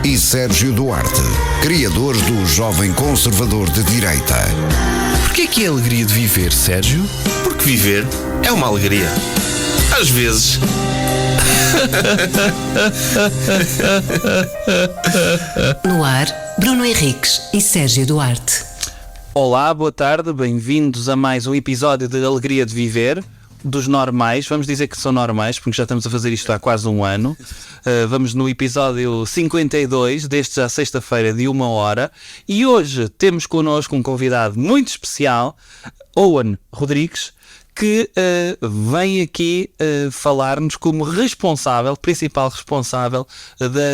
e Sérgio Duarte, criadores do Jovem Conservador de Direita. Porquê que é a alegria de viver, Sérgio? Porque viver é uma alegria. Às vezes. No ar, Bruno Henriques e Sérgio Duarte. Olá, boa tarde, bem-vindos a mais um episódio de Alegria de Viver, dos normais. Vamos dizer que são normais, porque já estamos a fazer isto há quase um ano. Vamos no episódio 52, desde já sexta-feira de 1h, e hoje temos connosco um convidado muito especial, Owen Rodrigues, que vem aqui falar-nos como principal responsável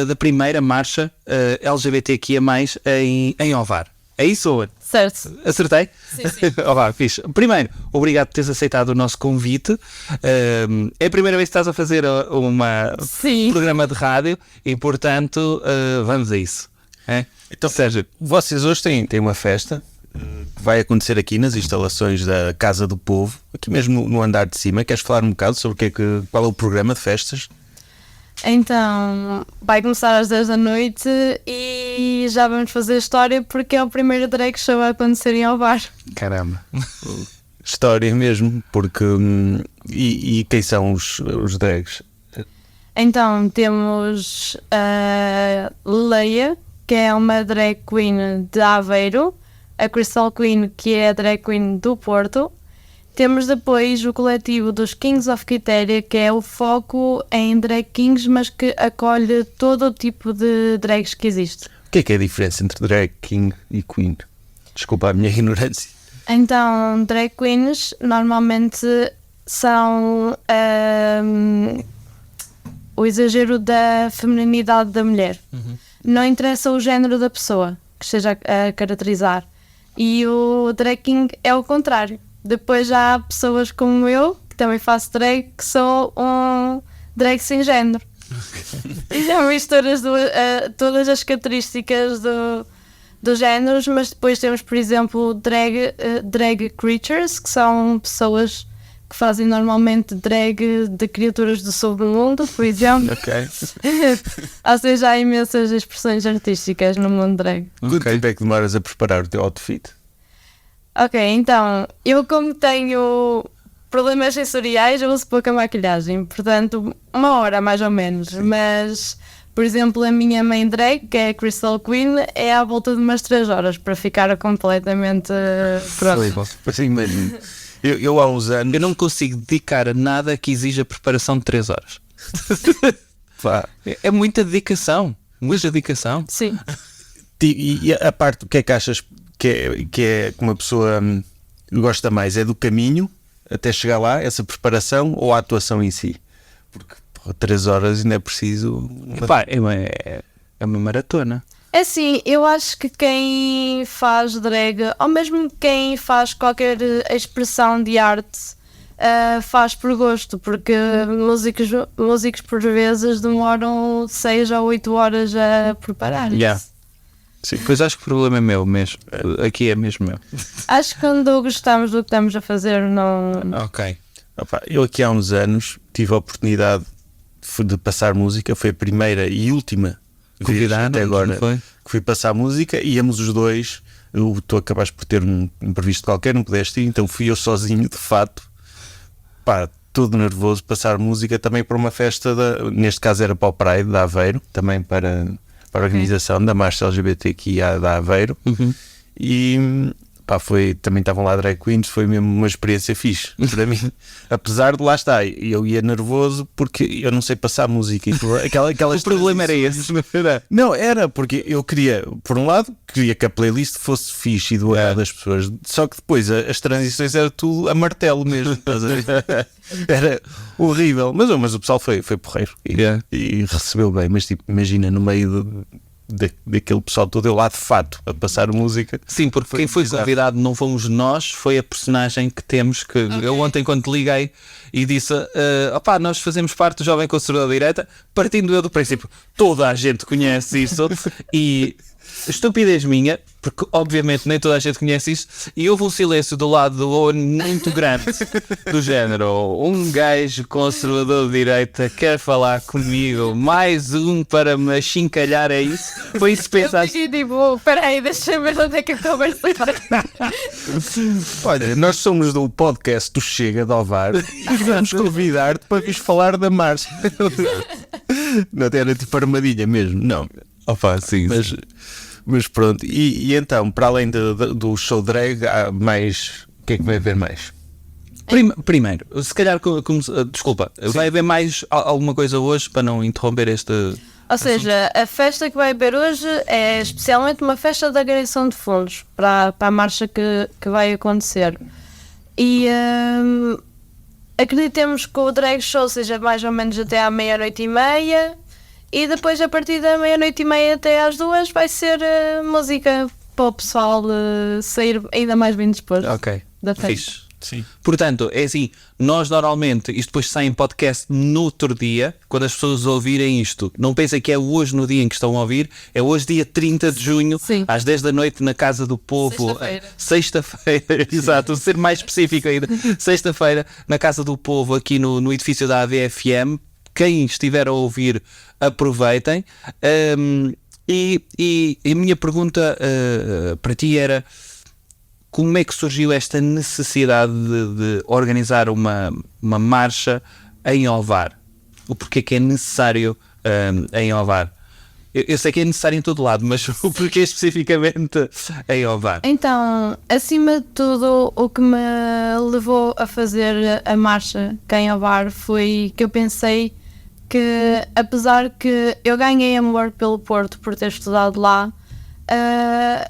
da primeira marcha LGBTQIA+, em Ovar. É isso, Owen? Certo. Acertei? Sim, sim. Olá, fixe. Primeiro, obrigado por teres aceitado o nosso convite. É a primeira vez que estás a fazer um programa de rádio e, portanto, vamos a isso. É? Então, Sérgio, vocês hoje têm uma festa que vai acontecer aqui nas instalações da Casa do Povo, aqui mesmo no andar de cima. Queres falar um bocado sobre qual é o programa de festas? Então, vai começar às 10 da noite e já vamos fazer história porque é o primeiro drag show a acontecer em Ovar. Caramba. História mesmo, porque... E quem são os drags? Então, temos a Leia, que é uma drag queen de Aveiro, a Crystal Queen, que é a drag queen do Porto. Temos depois o coletivo dos Kings of Quitéria, que é o foco em drag kings, mas que acolhe todo o tipo de drags que existe. O que é a diferença entre drag king e queen? Desculpa a minha ignorância. Então, drag queens normalmente são o exagero da feminilidade da mulher. Não interessa o género da pessoa que esteja a caracterizar. E o drag king é o contrário. Depois já há pessoas como eu, que também faço drag, que sou um drag sem género. E já misturas todas as características dos géneros, mas depois temos, por exemplo, drag creatures, que são pessoas que fazem normalmente drag de criaturas do submundo, por exemplo. Ok. Ou seja, há imensas expressões artísticas no mundo drag. Quanto tempo é que demoras a preparar o teu outfit? Ok, então, eu como tenho problemas sensoriais, eu uso pouca maquilhagem, portanto, 1 hora mais ou menos, mas, por exemplo, a minha main drag, que é a Crystal Queen, é à volta de umas 3 horas para ficar completamente pronto. Assim, imagino. Eu há uns anos... Eu não me consigo dedicar a nada que exija preparação de 3 horas. É muita dedicação. Muita dedicação. Sim. E a parte, o que é que achas que é que uma pessoa gosta mais? É do caminho até chegar lá, essa preparação, ou a atuação em si? Porque 3 horas ainda é preciso... É uma maratona. É assim, eu acho que quem faz drag, ou mesmo quem faz qualquer expressão de arte, faz por gosto, porque músicos por vezes demoram 6 ou 8 horas a preparar-se. Yeah. Sim, pois acho que o problema é meu mesmo. Aqui é mesmo meu. Acho que quando gostamos do que estamos a fazer, não... Ok. Opa, eu aqui há uns anos tive a oportunidade de passar música, foi a primeira e última vez até agora que fui passar música, e íamos os dois. Tu acabaste por ter um imprevisto qualquer, não pudeste ir, então fui eu sozinho, de fato, todo nervoso, passar música também para uma festa, neste caso era para o Pride de Aveiro, também para a organização da marcha LGBTQIA da Aveiro. E também estavam lá drag queens, foi mesmo uma experiência fixe para mim, apesar de lá estar, eu ia nervoso porque eu não sei passar música, aquelas o problema era esse, não era, porque eu queria, por um lado, queria que a playlist fosse fixe e do agrado das pessoas, só que depois as transições era tudo a martelo mesmo. Estás a ver? Era horrível, mas o pessoal foi porreiro e recebeu bem, mas tipo, imagina, no meio daquele pessoal todo, eu lá de fato a passar música. Sim, porque quem foi convidado não fomos nós, foi a personagem que temos, que eu ontem quando te liguei e disse nós fazemos parte do Jovem Conservador da Direita, partindo eu do princípio, toda a gente conhece isso, e estupidez minha, porque obviamente nem toda a gente conhece isso, e houve um silêncio do lado do Owen muito grande, do género, um gajo conservador de direita quer falar comigo, mais um para me achincalhar, é isso? Foi isso que pensaste? Eu fiquei tipo, peraí, deixa-me ver onde é que a conversa vai. Olha, nós somos do podcast do Chega de Ovar e vamos convidar-te para vires falar da marcha. Não era tipo armadilha mesmo, não. Opa, sim. Mas pronto, e então, para além do show drag, há mais. O que é que vai haver mais? Primeiro, se calhar, desculpa, vai haver mais alguma coisa hoje para não interromper este. Ou seja, a festa que vai haver hoje é especialmente uma festa de agregação de fundos para a marcha que vai acontecer. E acreditemos que o drag show seja mais ou menos até à 00:30 e depois a partir da 00:30 até às 2 vai ser música para o pessoal sair ainda mais bem disposto da festa. Fixe. Sim. Portanto, é assim, nós normalmente, isto depois sai em podcast no outro dia, quando as pessoas ouvirem isto, não pensem que é hoje no dia em que estão a ouvir, é hoje dia 30 de junho, sim, às 10 da noite na Casa do Povo, sexta-feira, exato, ser mais específico ainda, sexta-feira na Casa do Povo, aqui no edifício da AVFM. Quem estiver a ouvir, aproveitem. E a minha pergunta para ti era: como é que surgiu esta necessidade de organizar uma marcha em Ovar? O porquê que é necessário em Ovar? Eu sei que é necessário em todo lado, mas o porquê especificamente em Ovar? Então, acima de tudo, o que me levou a fazer a marcha cá em Ovar foi que eu pensei que, apesar que eu ganhei amor pelo Porto por ter estudado lá,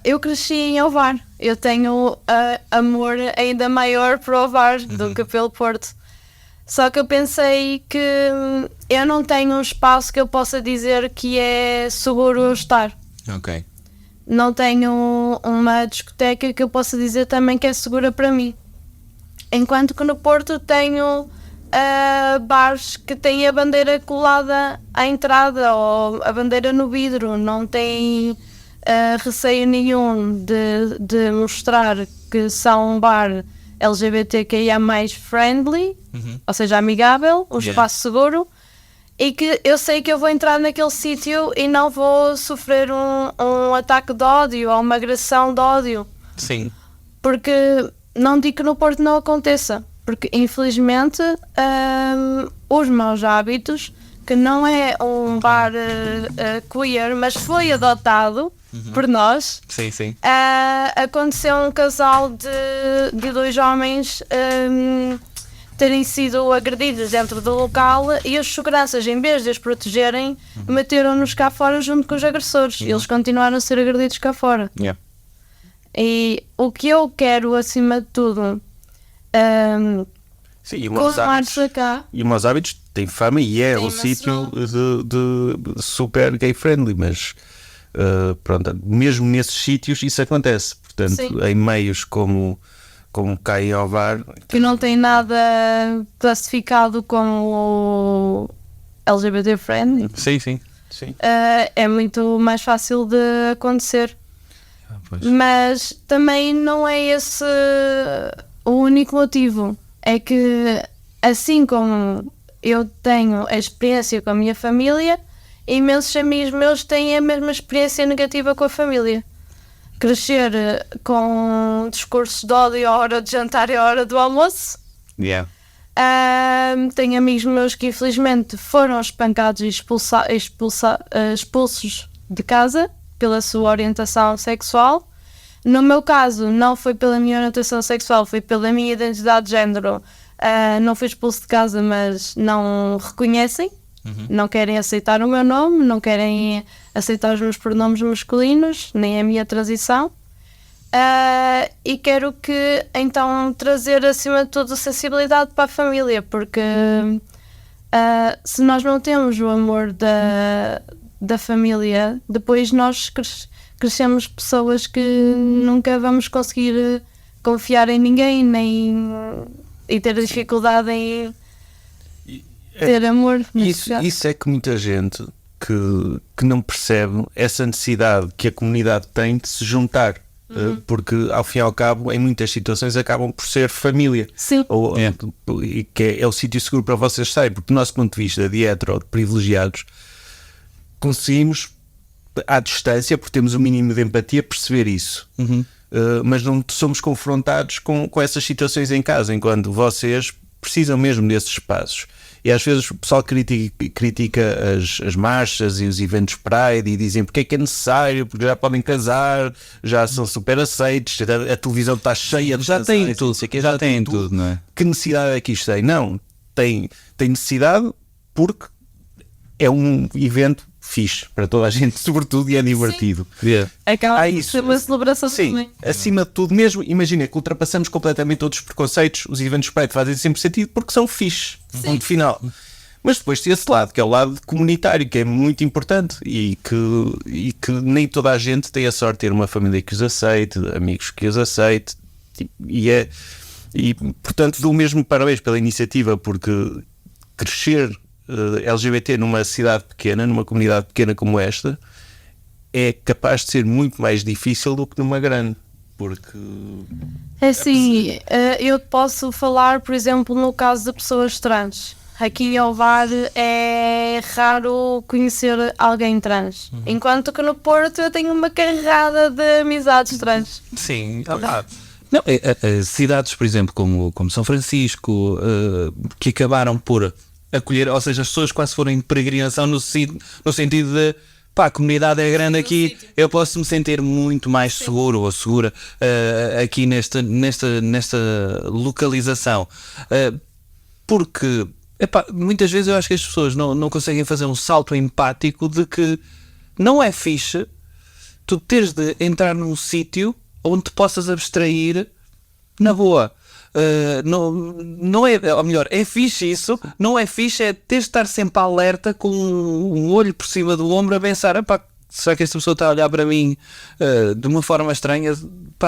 eu cresci em Ovar. Eu tenho amor ainda maior por Ovar do que pelo Porto. Só que eu pensei que eu não tenho um espaço que eu possa dizer que é seguro estar. Ok. Não tenho uma discoteca que eu possa dizer também que é segura para mim. Enquanto que no Porto tenho bares que têm a bandeira colada à entrada ou a bandeira no vidro. Não tem receio nenhum de mostrar que são um bar LGBTQIA+ friendly, ou seja, amigável, um espaço seguro, e que eu sei que eu vou entrar naquele sítio e não vou sofrer um ataque de ódio ou uma agressão de ódio. Sim. Porque não digo que no Porto não aconteça, porque infelizmente os maus hábitos, que não é um bar queer, mas foi adotado por nós. Sim, sim. Aconteceu um casal de dois homens terem sido agredidos dentro do local e os seguranças, em vez de os protegerem, meteram-nos cá fora junto com os agressores. E eles continuaram a ser agredidos cá fora. Yeah. E o que eu quero, acima de tudo, sim, e com a marcha cá... E o Maus Hábitos tem fama e é um sítio de super gay friendly, mas pronto, mesmo nesses sítios isso acontece. Portanto, sim, em meios como cá em Ovar, que não tem nada classificado como LGBT friendly. Sim, sim. É muito mais fácil de acontecer. Mas também não é esse o único motivo. É que, assim como eu tenho a experiência com a minha família, imensos amigos meus têm a mesma experiência negativa com a família. Crescer com discursos de ódio à hora de jantar e à hora do almoço. Yeah. Tenho amigos meus que infelizmente foram espancados e expulsos de casa pela sua orientação sexual. No meu caso, não foi pela minha orientação sexual, foi pela minha identidade de género. Não fui expulso de casa, mas não reconhecem. Não querem aceitar o meu nome, não querem aceitar os meus pronomes masculinos, nem a minha transição. E quero que, então, trazer acima de tudo sensibilidade para a família, porque se nós não temos o amor da família, depois nós crescemos pessoas que nunca vamos conseguir confiar em ninguém, e ter dificuldade em ter amor. Isso é que muita gente que não percebe essa necessidade que a comunidade tem de se juntar. Porque ao fim e ao cabo, em muitas situações, acabam por ser família. Sim. E que é o sítio seguro para vocês saírem, porque do nosso ponto de vista de hetero, de privilegiados, conseguimos à distância, porque temos um mínimo de empatia, perceber isso. Mas não somos confrontados com essas situações em casa, enquanto vocês precisam mesmo desses espaços. E às vezes o pessoal critica as marchas e os eventos Pride e dizem porque é que é necessário, porque já podem casar, já são super aceitos, a televisão está cheia de já tem tudo, já tem tudo, não é? Que necessidade é que isto tem? Não, tem necessidade porque é um evento fixe para toda a gente, sobretudo, e é divertido. Acaba de ser uma celebração também. Acima de tudo mesmo, imagina que ultrapassamos completamente todos os preconceitos, os eventos Pride fazem sempre sentido porque são fixe, ponto final. Mas depois tem esse lado, que é o lado comunitário, que é muito importante e que nem toda a gente tem a sorte de ter uma família que os aceite, amigos que os aceite, e portanto dou mesmo parabéns pela iniciativa, porque crescer LGBT numa cidade pequena, numa comunidade pequena como esta, é capaz de ser muito mais difícil do que numa grande, porque... É assim, eu posso falar, por exemplo, no caso de pessoas trans. Aqui em Ovar é raro conhecer alguém trans, enquanto que no Porto eu tenho uma carrada de amizades trans. Sim, não, cidades, por exemplo, como São Francisco, que acabaram por acolher, ou seja, as pessoas quase foram em peregrinação no sentido de a comunidade é grande aqui, eu posso me sentir muito mais seguro ou segura aqui nesta localização, porque muitas vezes eu acho que as pessoas não conseguem fazer um salto empático de que não é fixe tu teres de entrar num sítio onde te possas abstrair na boa. Não é, ou melhor, é fixe isso, não é fixe é ter de estar sempre alerta com um olho por cima do ombro a pensar, será que esta pessoa está a olhar para mim de uma forma estranha?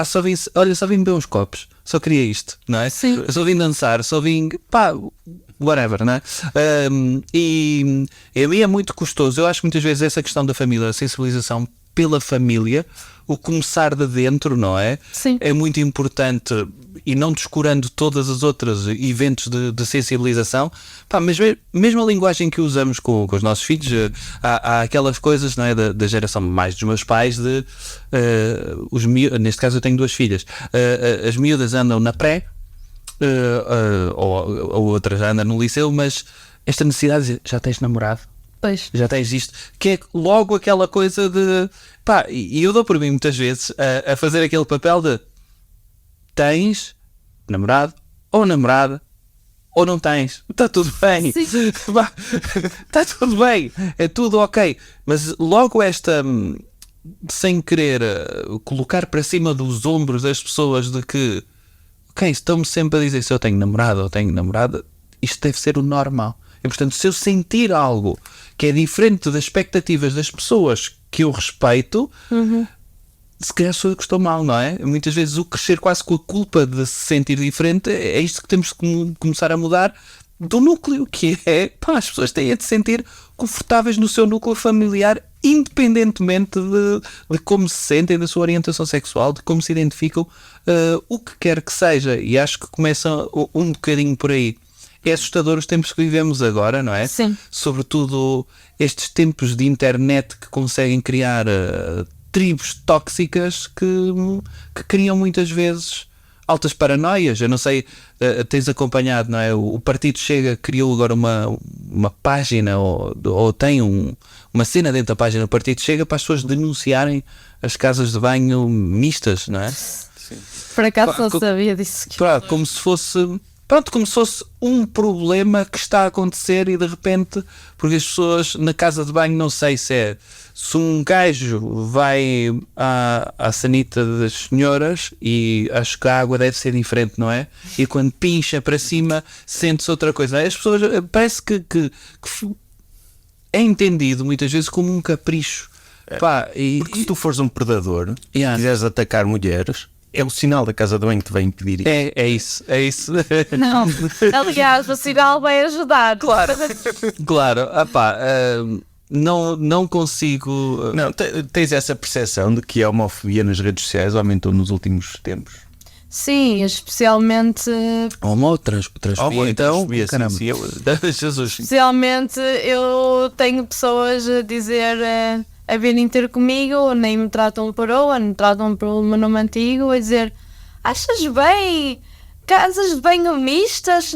Só vim beber uns copos, só queria isto, não é? Sim. Só vim dançar, só vim, whatever, não é? E a mim é muito custoso, eu acho que muitas vezes essa questão da família, a sensibilização pela família, o começar de dentro, não é? Sim. É muito importante, e não descurando todas as outras eventos de sensibilização, mas mesmo a linguagem que usamos com os nossos filhos, há aquelas coisas, não é, da geração mais dos meus pais, neste caso eu tenho 2 filhas, as miúdas andam na pré, ou outras andam no liceu, mas esta necessidade de já tens namorado? Pois. Já tens isto, que é logo aquela coisa de e eu dou por mim muitas vezes a fazer aquele papel de tens namorado ou namorada ou não tens, está tudo bem, está tudo bem, é tudo ok, mas logo esta sem querer colocar para cima dos ombros das pessoas de que estão-me sempre a dizer se eu tenho namorado ou tenho namorada, isto deve ser o normal. E, portanto, se eu sentir algo que é diferente das expectativas das pessoas que eu respeito, se calhar sou eu que estou mal, não é? Muitas vezes o crescer quase com a culpa de se sentir diferente é isto que temos que começar a mudar do núcleo, que é, as pessoas têm de se sentir confortáveis no seu núcleo familiar, independentemente de como se sentem, da sua orientação sexual, de como se identificam, o que quer que seja. E acho que começa um bocadinho por aí. É assustador os tempos que vivemos agora, não é? Sim. Sobretudo estes tempos de internet que conseguem criar tribos tóxicas que criam muitas vezes altas paranoias. Eu não sei, tens acompanhado, não é? O Partido Chega criou agora uma página ou tem uma cena dentro da página do Partido Chega para as pessoas denunciarem as casas de banho mistas, não é? Sim. Por acaso não sabia disso. Como se fosse... como se fosse um problema que está a acontecer e de repente, porque as pessoas na casa de banho, não sei se um gajo vai à sanita das senhoras e acho que a água deve ser diferente, não é? E quando pincha para cima sente-se outra coisa. As pessoas, parece que é entendido muitas vezes como um capricho. Porque se tu fores um predador e quiseres atacar mulheres, é o sinal da casa de banho que te vai impedir isso. É isso. Não, aliás, o sinal vai ajudar. Claro. não consigo. Não, tens essa percepção de que a homofobia nas redes sociais aumentou nos últimos tempos? Sim, especialmente. Transfobia, então. Caramba. Sim, Jesus. Especialmente eu tenho pessoas a dizer, a virem ter comigo, nem me tratam por Owen, me tratam pelo meu nome antigo, a dizer: achas bem? Casas de banho mistas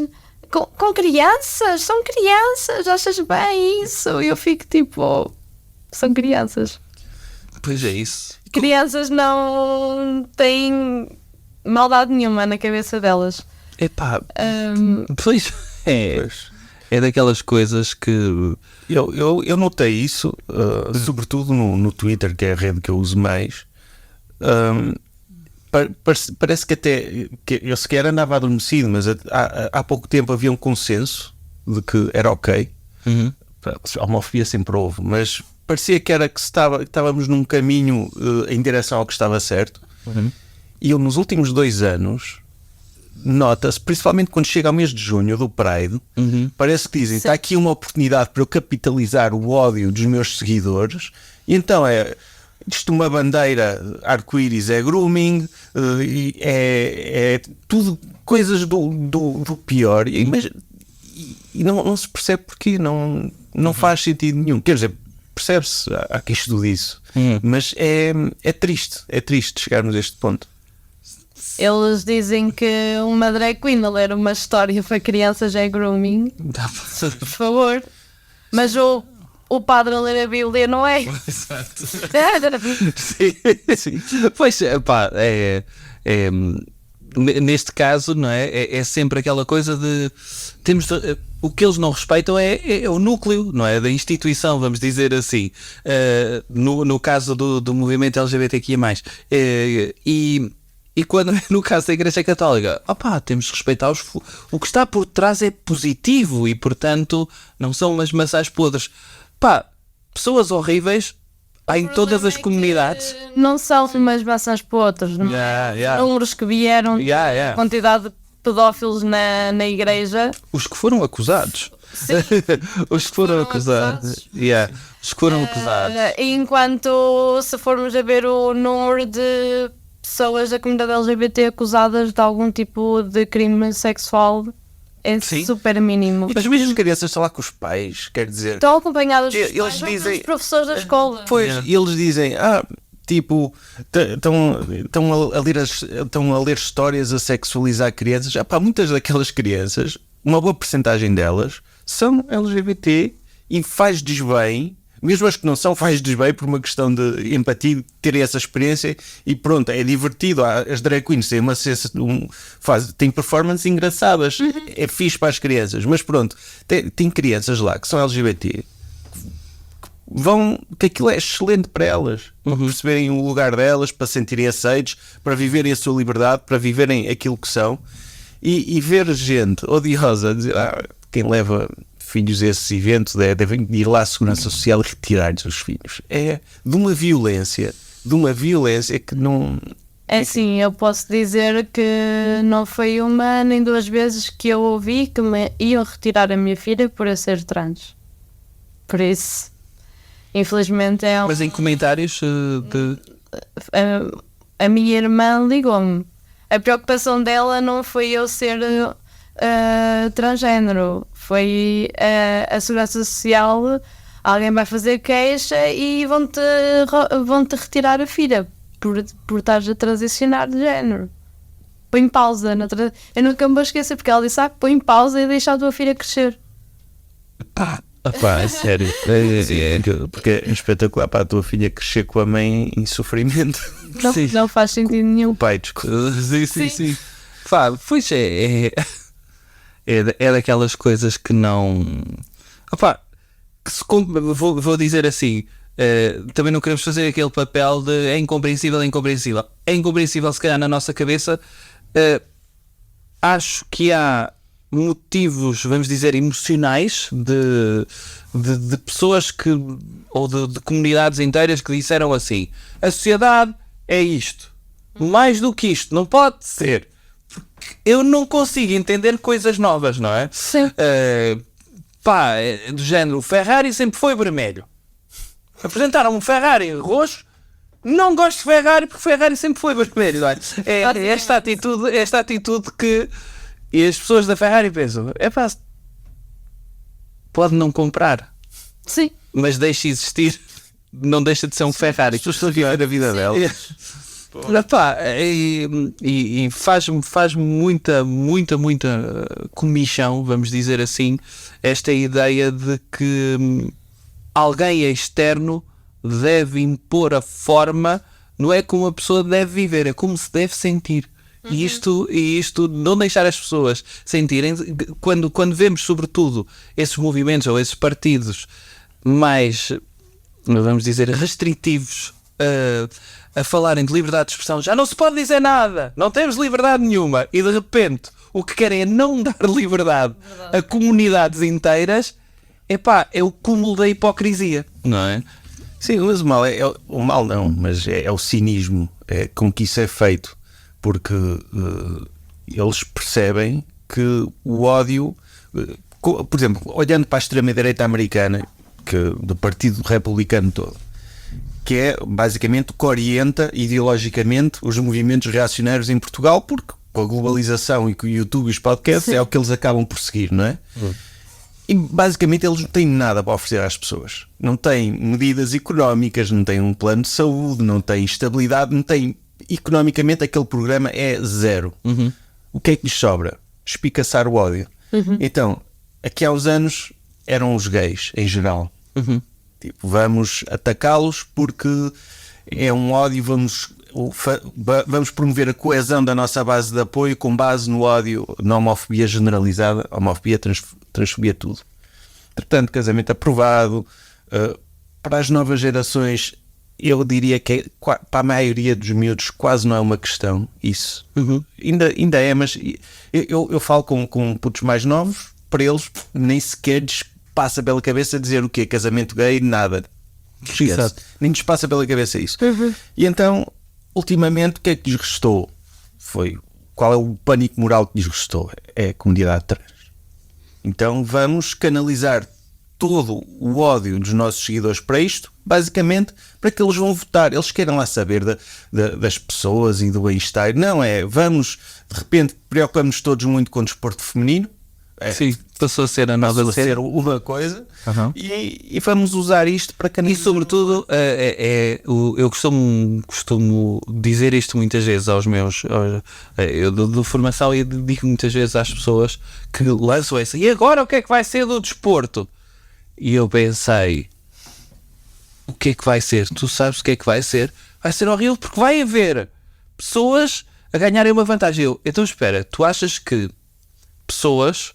com crianças? São crianças, achas bem isso? E eu fico tipo: são crianças. Pois é isso. Crianças não têm maldade nenhuma na cabeça delas. Epá, pois é. É daquelas coisas que. Eu notei isso, sobretudo no Twitter, que é a rede que eu uso mais. Parece que até que eu sequer andava adormecido, mas há pouco tempo havia um consenso de que era ok. A homofobia sempre houve, mas parecia que estávamos num caminho em direção ao que estava certo. E eu, nos últimos 2 anos, nota-se, principalmente quando chega ao mês de junho do Pride, parece que dizem: está aqui uma oportunidade para eu capitalizar o ódio dos meus seguidores, e então isto, uma bandeira arco-íris é grooming, é tudo coisas do pior, mas não se percebe porquê, não faz sentido nenhum. Quer dizer, percebe-se, há que estudo disso, mas é triste chegarmos a este ponto. Eles dizem que uma drag queen a ler uma história para crianças é grooming. Por favor. Mas o padre a ler a Bíblia não é? Exato. Sim. Pois pá, neste caso, não é? É sempre aquela coisa de o que eles não respeitam é o núcleo, não é? Da instituição, vamos dizer assim. No caso do movimento LGBTQIA+. E quando no caso da Igreja Católica, temos de respeitar o que está por trás é positivo e, portanto, não são umas maçãs podres. Pessoas horríveis há em todas as comunidades. Não são umas maçãs podres. Números que vieram, quantidade de pedófilos na igreja. Os que foram acusados. Sim. Os que foram acusados. Os que foram acusados. Enquanto, se formos a ver o número de pessoas da comunidade LGBT acusadas de algum tipo de crime sexual, é super mínimo. Mas mesmo as crianças estão lá com os pais, quer dizer... Estão acompanhados eles dizem, dos professores da escola. Pois, eles dizem, tipo, estão a ler histórias a sexualizar crianças. Muitas daquelas crianças, uma boa percentagem delas, são LGBT e faz-lhes bem. Mesmo as que não são, faz-lhes bem por uma questão de empatia, de terem essa experiência, e pronto, é divertido. As drag queens têm performances engraçadas, é fixe para as crianças, mas pronto, tem crianças lá que são LGBT que aquilo é excelente para elas, para perceberem o lugar delas, para sentirem aceitos, para viverem a sua liberdade, para viverem aquilo que são, e ver gente odiosa dizer, quem leva filhos a esse evento devem ir lá à Segurança Social e retirar-lhes os filhos. É de uma violência que não... É sim, eu posso dizer que não foi uma nem 2 vezes que eu ouvi que me iam retirar a minha filha por eu ser trans. Por isso, infelizmente é... Mas em comentários a minha irmã ligou-me. A preocupação dela não foi eu ser transgénero, foi a Segurança Social, alguém vai fazer queixa e vão-te retirar a filha por estares a transicionar de género. Põe pausa. Eu nunca me vou esquecer, porque ela disse, põe pausa e deixa a tua filha crescer. É sério. Porque é espetacular para a tua filha crescer com a mãe em sofrimento. Não faz sentido nenhum. Pai, desculpa. Sim. Pois é daquelas coisas que não... vou dizer assim, também não queremos fazer aquele papel de é incompreensível. É incompreensível se calhar na nossa cabeça. Acho que há motivos, vamos dizer, emocionais de pessoas ou de comunidades inteiras que disseram assim: a sociedade é isto, mais do que isto não pode ser. Eu não consigo entender coisas novas, não é? Sim. Do género, o Ferrari sempre foi vermelho. Apresentaram um Ferrari roxo, não gosto de Ferrari porque Ferrari sempre foi vermelho, não é? É esta atitude que e as pessoas da Ferrari pensam, pode não comprar, Sim. mas deixa existir, não deixa de ser um Ferrari. As pessoas estão a viver a vida delas. E faz-me muita comichão, vamos dizer assim, esta ideia de que alguém externo deve impor a forma, não é como a pessoa deve viver, é como se deve sentir. E isto não deixar as pessoas sentirem, quando vemos sobretudo esses movimentos ou esses partidos mais, vamos dizer, restritivos a falarem de liberdade de expressão, já não se pode dizer nada, não temos liberdade nenhuma, e de repente o que querem é não dar liberdade a comunidades inteiras, é o cúmulo da hipocrisia, não é? Sim, mas o mal não, mas é o cinismo com que isso é feito, porque eles percebem que o ódio, por exemplo, olhando para a extrema-direita americana, do Partido Republicano todo, que é basicamente o que orienta ideologicamente os movimentos reacionários em Portugal, porque com a globalização e com o YouTube e os podcasts é o que eles acabam por seguir, não é? E basicamente eles não têm nada para oferecer às pessoas. Não têm medidas económicas, não têm um plano de saúde, não têm estabilidade, não têm... Economicamente aquele programa é zero. O que é que lhes sobra? Espicaçar o ódio. Então, aqui há uns anos eram os gays, em geral. Tipo, vamos atacá-los porque é um ódio, vamos promover a coesão da nossa base de apoio com base no ódio, na homofobia generalizada, homofobia, transfobia, tudo. Portanto, casamento aprovado. Para as novas gerações, eu diria que para a maioria dos miúdos quase não é uma questão isso. Ainda é, mas eu falo com putos mais novos, para eles nem sequer lhes passa pela cabeça dizer o quê? Casamento gay, nada. Exato. Nem lhes passa pela cabeça isso. E então, ultimamente, o que é que lhes restou? Qual é o pânico moral que lhes restou? É a comunidade trans. Então vamos canalizar todo o ódio dos nossos seguidores para isto, basicamente para que eles vão votar. Eles queiram lá saber das pessoas e do bem-estar. Não vamos, de repente, preocupamos todos muito com o desporto feminino. Sim, passou a ser a nova ser uma coisa e vamos usar isto para canalizar. E sobretudo eu costumo dizer isto muitas vezes aos meus eu de formação, e digo muitas vezes às pessoas que lançam essa, e agora o que é que vai ser do desporto? E eu pensei, o que é que vai ser? Tu sabes o que é que vai ser? Vai ser horrível, porque vai haver pessoas a ganharem uma vantagem. Então espera, tu achas que pessoas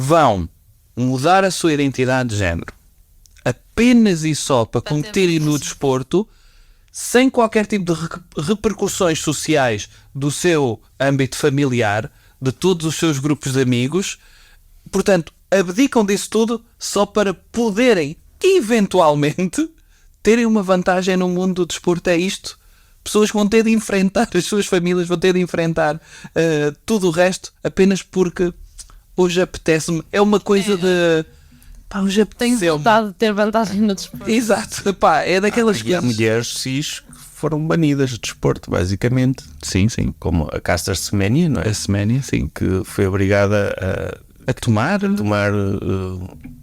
vão mudar a sua identidade de género apenas e só para competirem no desporto, sem qualquer tipo de repercussões sociais do seu âmbito familiar, de todos os seus grupos de amigos? Portanto, abdicam disso tudo só para poderem eventualmente terem uma vantagem no mundo do desporto? É isto? Pessoas vão ter de enfrentar, as suas famílias vão ter de enfrentar tudo o resto apenas porque hoje apetece-me. É uma coisa de... hoje apetece-me. Tenho vontade de ter vantagem no desporto. Exato. É daquelas coisas. Há mulheres cis que foram banidas de desporto, basicamente. Sim. Como a Caster Semenya, não é? A Semenya, sim. Que foi obrigada a tomar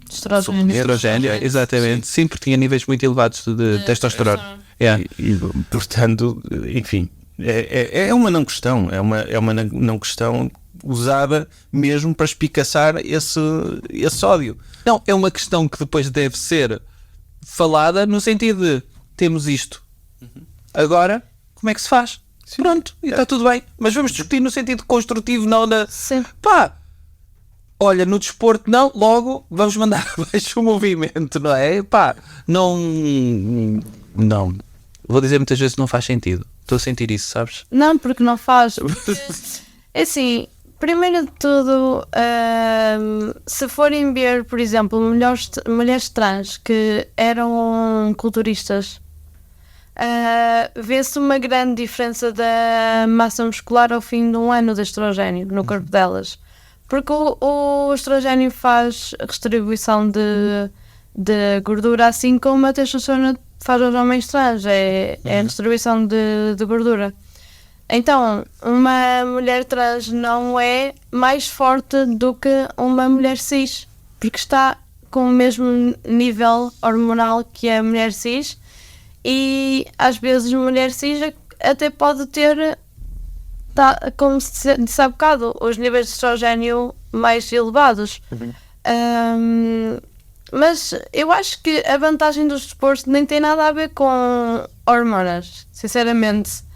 estrogênio, exatamente. Sim, porque tinha níveis muito elevados de testosterona. E, portanto, enfim, é uma não questão. É uma não questão usada mesmo para espicaçar esse ódio. Não, é uma questão que depois deve ser falada no sentido de temos isto. Agora, como é que se faz? Sim. Pronto, e está tudo bem. Mas vamos discutir no sentido construtivo, não na... Sim. Olha, no desporto não, logo vamos mandar abaixo o movimento, não é? Não. Vou dizer muitas vezes que não faz sentido. Estou a sentir isso, sabes? Não, porque não faz. É assim, primeiro de tudo, se forem ver, por exemplo, mulheres trans que eram culturistas, vê-se uma grande diferença da massa muscular ao fim de um ano de estrogênio no corpo delas. Porque o estrogênio faz redistribuição de gordura, assim como a testosterona faz aos homens trans, é a distribuição de gordura. Então, uma mulher trans não é mais forte do que uma mulher cis, porque está com o mesmo nível hormonal que a mulher cis, e às vezes a mulher cis até pode ter, como se disse há bocado, os níveis de estrogênio mais elevados. Mas eu acho que a vantagem do desporto nem tem nada a ver com hormonas, sinceramente.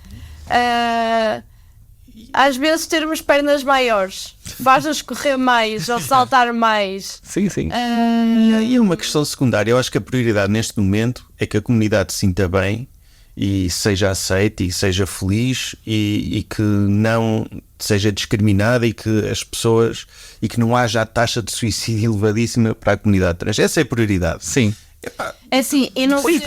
Às vezes termos pernas maiores faz-nos correr mais ou saltar mais. Sim. E é uma questão secundária. Eu acho que a prioridade neste momento é que a comunidade se sinta bem e seja aceite e seja feliz e que não seja discriminada e que as pessoas e que não haja a taxa de suicídio elevadíssima para a comunidade trans. Essa é a prioridade. Sim. É assim, e não ser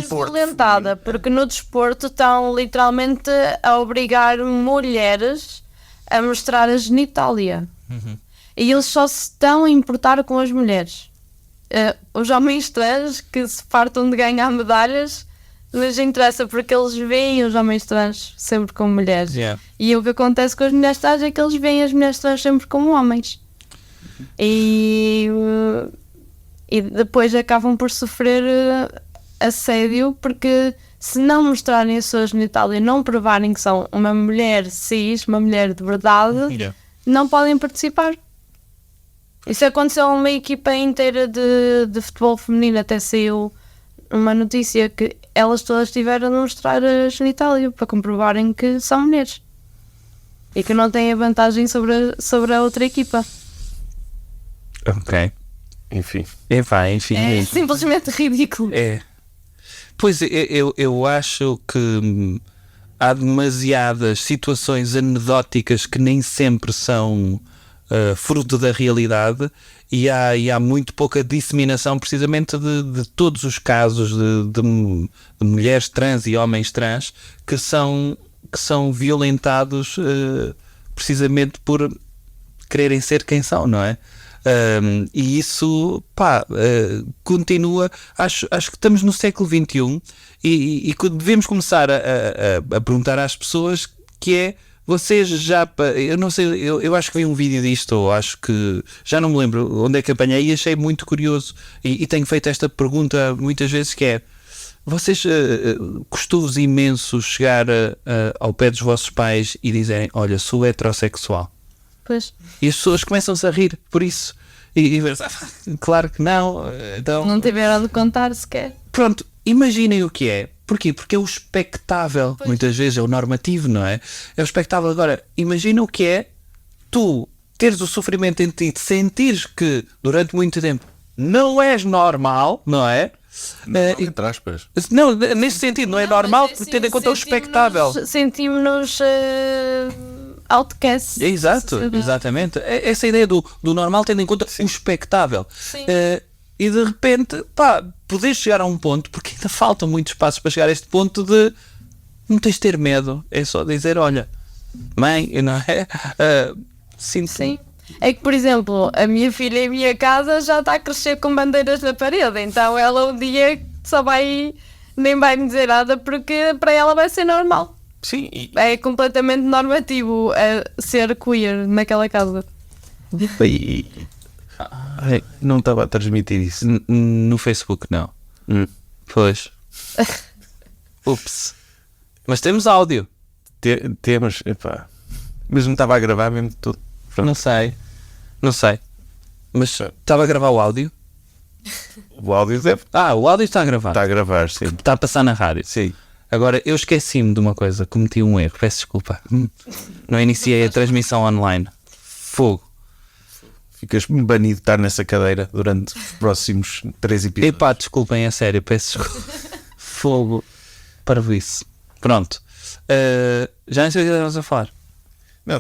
violentada, porque no desporto estão literalmente a obrigar mulheres a mostrar a genitália. E eles só se estão a importar com as mulheres. Os homens trans que se fartam de ganhar medalhas, mas interessa porque eles veem os homens trans sempre como mulheres. E o que acontece com as mulheres trans é que eles veem as mulheres trans sempre como homens. E depois acabam por sofrer assédio, porque se não mostrarem a sua genitália e não provarem que são uma mulher cis, uma mulher de verdade, não podem participar. Isso aconteceu a uma equipa inteira de futebol feminino, até saiu uma notícia que elas todas tiveram de mostrar a genitália para comprovarem que são mulheres e que não têm a vantagem sobre a outra equipa. Ok. Enfim. Enfim. É simplesmente ridículo. Pois eu acho que há demasiadas situações anedóticas que nem sempre são fruto da realidade, e há muito pouca disseminação precisamente de todos os casos de mulheres trans e homens trans que são violentados precisamente por quererem ser quem são, não é? E isso continua. Acho que estamos no século XXI e devemos começar a perguntar às pessoas, que é: vocês já, eu não sei, eu acho que vi um vídeo disto, ou acho que já não me lembro onde é que apanhei, e achei muito curioso, e tenho feito esta pergunta muitas vezes, que é: vocês custou-vos imenso chegar ao pé dos vossos pais e dizerem: olha, sou heterossexual? Pois. E as pessoas começam-se a rir por isso. E claro que não. Então, não tiveram de contar sequer. Pronto, imaginem o que é. Porquê? Porque é o expectável. Pois. Muitas vezes é o normativo, não é? É o expectável. Agora, imagina o que é tu teres o sofrimento em ti, de sentires que durante muito tempo não és normal, não é? Entre aspas. Não, nesse sentido, não é normal, tendo em conta o expectável. Sentimos-nos outcasts. Exatamente. Essa ideia do normal, tendo em conta o expectável. E de repente, podes chegar a um ponto, porque ainda faltam muitos passos para chegar a este ponto de não tens de ter medo, é só dizer: olha, mãe, não é? Sim. É que, por exemplo, a minha filha em minha casa já está a crescer com bandeiras na parede, então ela um dia só nem vai me dizer nada, porque para ela vai ser normal. Sim. É completamente normativo ser queer naquela casa. Não estava a transmitir isso no Facebook, não. Pois. Ups. Mas temos áudio. Temos, mas não estava a gravar mesmo tudo. Pronto. Não sei. Mas estava a gravar o áudio? O áudio deve. O áudio está a gravar. Está a gravar, sim. Está a passar na rádio. Sim. Agora, eu esqueci-me de uma coisa, cometi um erro, peço desculpa. Não iniciei a transmissão online. Fogo. Ficas banido de estar nessa cadeira durante os próximos 3 episódios. Desculpem, é sério, peço desculpa. Fogo. Parvoíce. Pronto. Já não sei o que estávamos a falar. Não,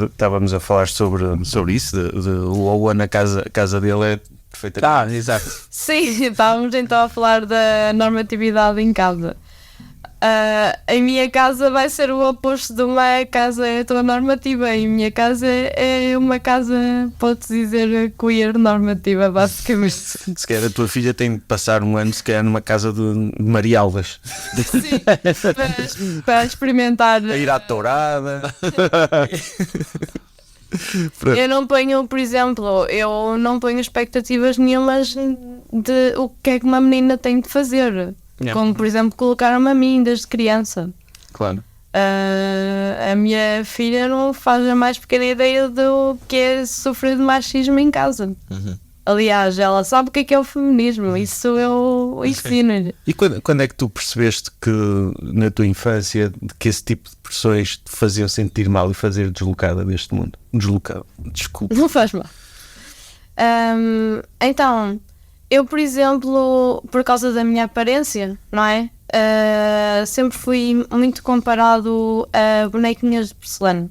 estávamos a falar sobre isso, o Owen na casa dele é perfeitamente. Exato. Sim, estávamos então a falar da normatividade em casa. A minha casa vai ser o oposto de uma casa heteronormativa. A minha casa é uma casa, pode-se dizer, queer normativa, basicamente. Se calhar a tua filha tem de passar um ano, se calhar, numa casa de Marialvas. Sim, para experimentar. A ir à tourada. Eu não ponho, por exemplo, eu não ponho expectativas nenhumas de o que é que uma menina tem de fazer. Como, por exemplo, colocaram-me a mim desde criança. Claro. A minha filha não faz a mais pequena ideia do que é sofrer de machismo em casa. Aliás, ela sabe o que é o feminismo, isso eu ensino-lhe. E quando é que tu percebeste que, na tua infância, que esse tipo de pressões te faziam sentir mal e fazer deslocada deste mundo? Deslocada, desculpa. Não faz mal. Então, eu, por exemplo, por causa da minha aparência, não é? Sempre fui muito comparado a bonequinhas de porcelana.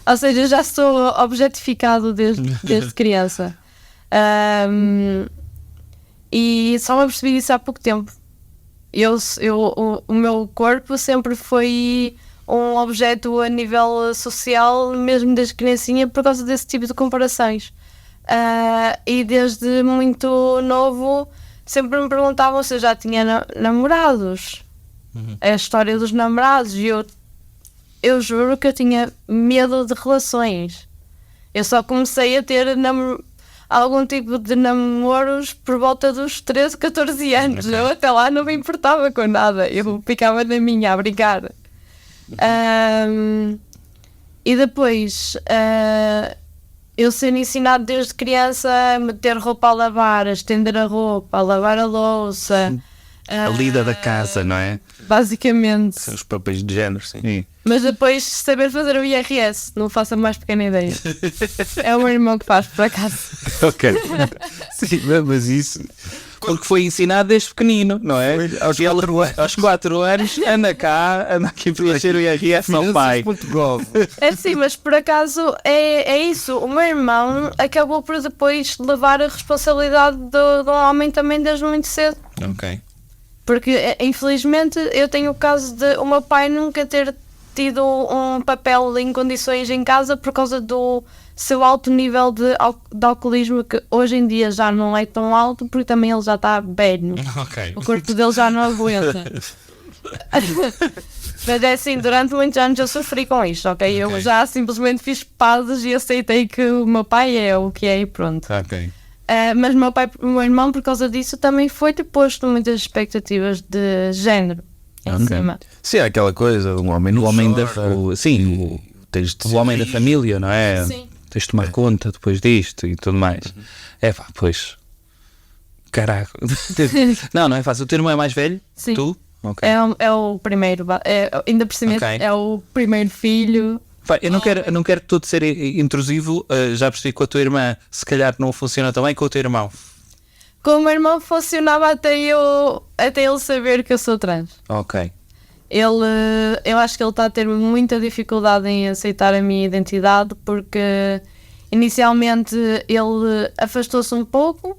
Ou seja, eu já sou objetificado desde criança. E só me apercebi disso há pouco tempo. O meu corpo sempre foi um objeto a nível social, mesmo desde criancinha, por causa desse tipo de comparações. E desde muito novo sempre me perguntavam se eu já tinha namorados. A história dos namorados. E eu juro que eu tinha medo de relações. Eu só comecei a ter algum tipo de namoros por volta dos 13, 14 anos. Eu até lá não me importava com nada. Eu ficava na minha a brincar. E depois eu ser ensinado desde criança a meter roupa a lavar, a estender a roupa, a lavar a louça. A lida da casa, não é? Basicamente. São os papéis de género, sim. Mas depois saber fazer o IRS, não faço a mais pequena ideia. É o meu irmão que faz, por acaso. Ok. Sim, mas isso... Porque foi ensinado desde pequenino, não é? Aos 4 anos, anda aqui preencher o IRS ao pai. É sim, mas por acaso é isso. O meu irmão acabou por depois levar a responsabilidade de um homem também desde muito cedo. Ok. Porque, infelizmente, eu tenho o caso de o meu pai nunca ter tido um papel em condições em casa por causa do seu alto nível de alcoolismo, que hoje em dia já não é tão alto, porque também ele já está velho. Okay. O corpo dele já não aguenta. Mas é assim, durante muitos anos eu sofri com isto, ok? Eu já simplesmente fiz pazes e aceitei que o meu pai é o que é e pronto. Ok. Mas o meu irmão, por causa disso, também foi-lhe posto muitas expectativas de género em cima. Sim, aquela coisa, um homem no homem sim, o homem da família, não é? Sim. Tens de tomar conta depois disto e tudo mais. É pá, pois. Caraca. Não é fácil. O teu irmão é mais velho? Sim. Tu? Okay. É o primeiro, ainda por cima é o primeiro filho. Eu não quero tudo ser intrusivo. Já percebi que com a tua irmã se calhar não funciona tão bem. Com o teu irmão? Com o meu irmão funcionava até ele saber que eu sou trans. Ok. Eu acho que ele está a ter muita dificuldade em aceitar a minha identidade, porque inicialmente ele afastou-se um pouco,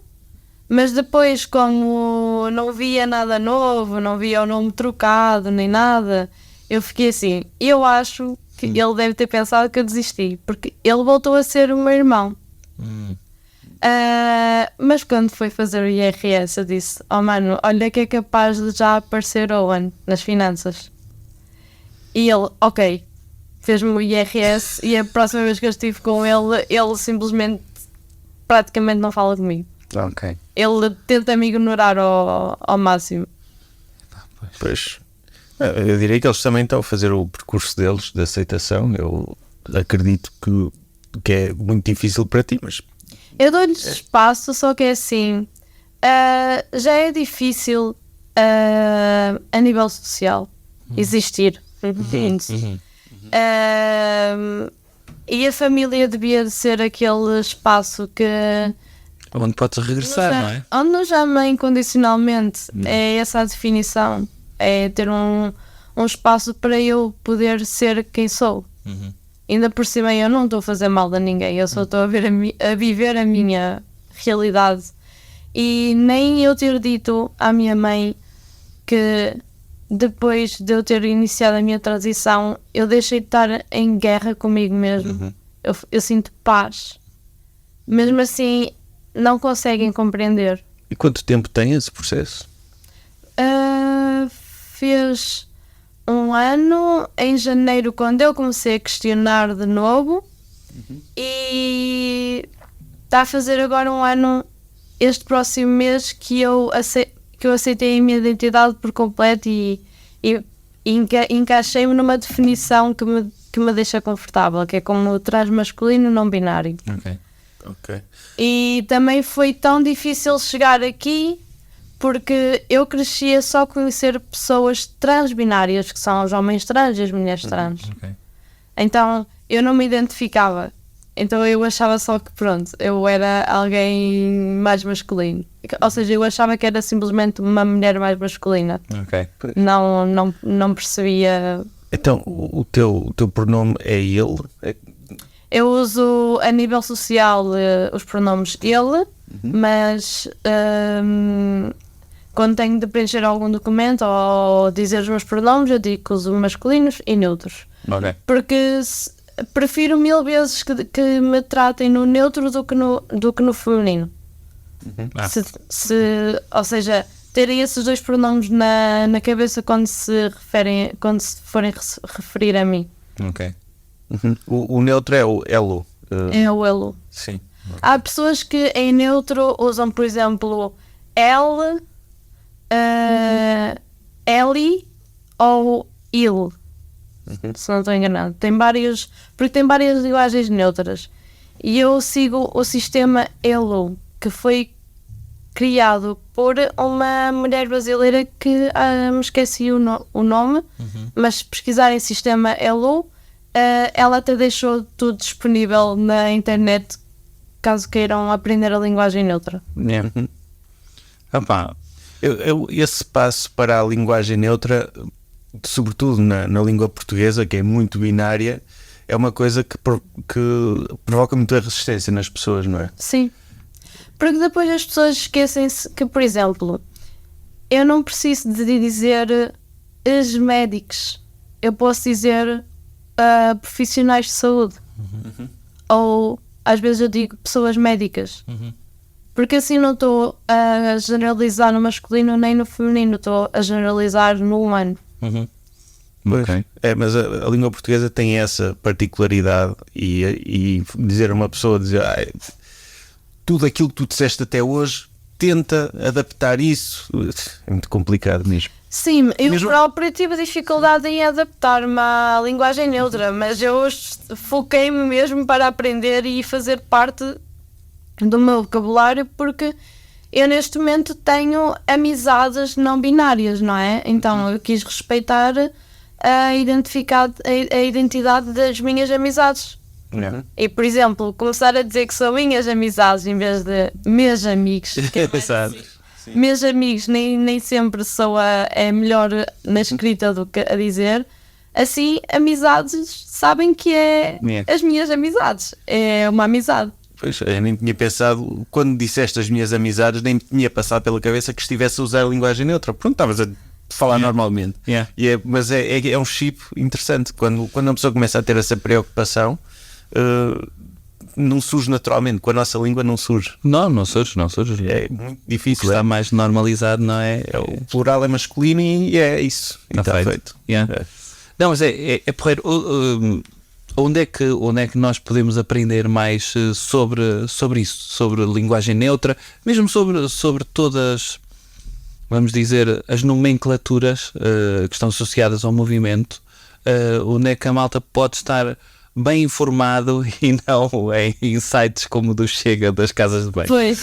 mas depois, como não via nada novo, não via o nome trocado nem nada, eu fiquei assim, eu acho que ele deve ter pensado que eu desisti, porque ele voltou a ser o meu irmão. Mas quando foi fazer o IRS eu disse, oh mano, olha que é capaz de já aparecer Owen nas finanças. E ele, ok, fez-me o IRS e a próxima vez que eu estive com ele simplesmente praticamente não fala comigo. Ok. Ele tenta me ignorar ao máximo. Pois, eu diria que eles também estão a fazer o percurso deles de aceitação. Eu acredito que é muito difícil para ti, mas eu dou-lhes espaço, só que é assim, já é difícil a nível social existir. E a família devia de ser aquele espaço que onde podes regressar, não é? Onde nos amem incondicionalmente. É essa a definição. É ter um espaço para eu poder ser quem sou. Ainda por cima eu não estou a fazer mal a ninguém, eu só estou a viver a minha realidade. E nem eu ter dito à minha mãe que depois de eu ter iniciado a minha transição, eu deixei de estar em guerra comigo mesmo. Eu sinto paz. Mesmo assim, não conseguem compreender. E quanto tempo tem esse processo? Fez 1 ano em janeiro, quando eu comecei a questionar de novo, e está a fazer agora 1 ano este próximo mês que eu aceitei a minha identidade por completo e encaixei-me numa definição que me deixa confortável, que é como transmasculino não binário. Ok. E também foi tão difícil chegar aqui porque eu crescia só a conhecer pessoas transbinárias, que são os homens trans e as mulheres trans. Então eu não me identificava. Então eu achava só que pronto, eu era alguém mais masculino. Ou seja, eu achava que era simplesmente uma mulher mais masculina. Não percebia. Então o teu pronome é ele? Eu uso a nível social os pronomes ele, mas quando tenho de preencher algum documento ou dizer os meus pronomes, eu digo que uso masculinos e neutros. Porque prefiro 1000 vezes que me tratem no neutro do que no feminino. Ou seja, terem esses 2 pronomes na cabeça quando se forem referir a mim. O neutro é o elo. É o elo. Sim. Há pessoas que em neutro usam, por exemplo, L, Eli ou il. Se não estou enganado. Porque tem várias linguagens neutras. E eu sigo o sistema ELO, que foi criado por uma mulher brasileira que me esqueci o nome, mas se pesquisarem sistema ELO, ela até deixou tudo disponível na internet caso queiram aprender a linguagem neutra. Esse passo para a linguagem neutra, sobretudo na língua portuguesa, que é muito binária, é uma coisa que provoca muita resistência nas pessoas, não é? Sim, porque depois as pessoas esquecem-se que, por exemplo, eu não preciso de dizer os médicos, eu posso dizer profissionais de saúde, ou às vezes eu digo pessoas médicas, porque assim não estou a generalizar no masculino nem no feminino, estou a generalizar no humano. Mas a língua portuguesa tem essa particularidade e dizer a uma pessoa, tudo aquilo que tu disseste até hoje, tenta adaptar isso, é muito complicado mesmo. Sim, eu próprio tive dificuldade em adaptar-me à linguagem neutra, mas eu foquei-me mesmo para aprender e fazer parte do meu vocabulário, porque eu neste momento tenho amizades não binárias, não é? Então eu quis respeitar a identidade das minhas amizades. E, por exemplo, começar a dizer que são minhas amizades em vez de meus amigos. Meus amigos nem sempre é melhor na escrita do que a dizer. Assim, amizades sabem que é as minhas amizades. É uma amizade. Pois, eu nem tinha pensado, quando disseste as minhas amizades, nem me tinha passado pela cabeça que estivesse a usar a linguagem neutra. Pronto, estavas a falar normalmente. Mas é um chip interessante. Quando a pessoa começa a ter essa preocupação, não surge naturalmente. Com a nossa língua não surge. Não surge. É muito difícil. Está mais normalizado, não é? O plural é masculino e é isso. Está feito. Não, mas é porreiro. Onde é que nós podemos aprender mais sobre isso? Sobre linguagem neutra, mesmo sobre todas, vamos dizer, as nomenclaturas que estão associadas ao movimento, onde é que a malta pode estar bem informado e não em sites como o do Chega das casas de banho. Pois.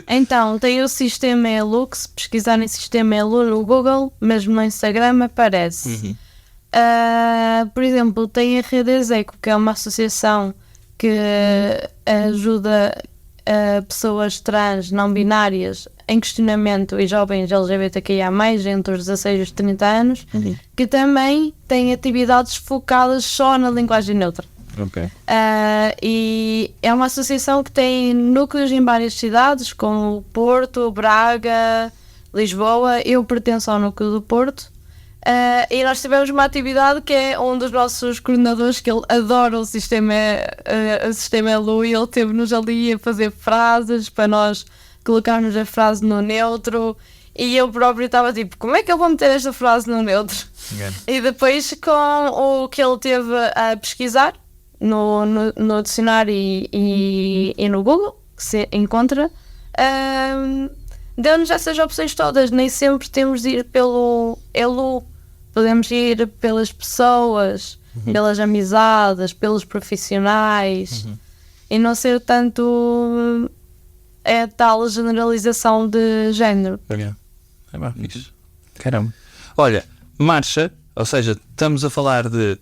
Então, tem o sistema ELU, que se pesquisarem sistema ELU no Google, mesmo no Instagram, aparece. Por exemplo, tem a Rede Execo, que é uma associação que ajuda pessoas trans, não binárias, em questionamento e jovens LGBTQIA+, entre os 16 e os 30 anos, que também tem atividades focadas só na linguagem neutra. E é uma associação que tem núcleos em várias cidades, como Porto, Braga, Lisboa. Eu pertenço ao núcleo do Porto. E nós tivemos uma atividade que é um dos nossos coordenadores, que ele adora o sistema ELU, e ele teve-nos ali a fazer frases para nós colocarmos a frase no neutro, e eu próprio estava tipo, como é que eu vou meter esta frase no neutro? E depois, com o que ele teve a pesquisar no dicionário e no Google, que se encontra, deu-nos essas opções todas. Nem sempre temos de ir pelo ELU, podemos ir pelas pessoas, pelas amizades, pelos profissionais, e não ser tanto tal generalização de género. É bem fixe. Caramba. Olha, marcha, ou seja, estamos a falar de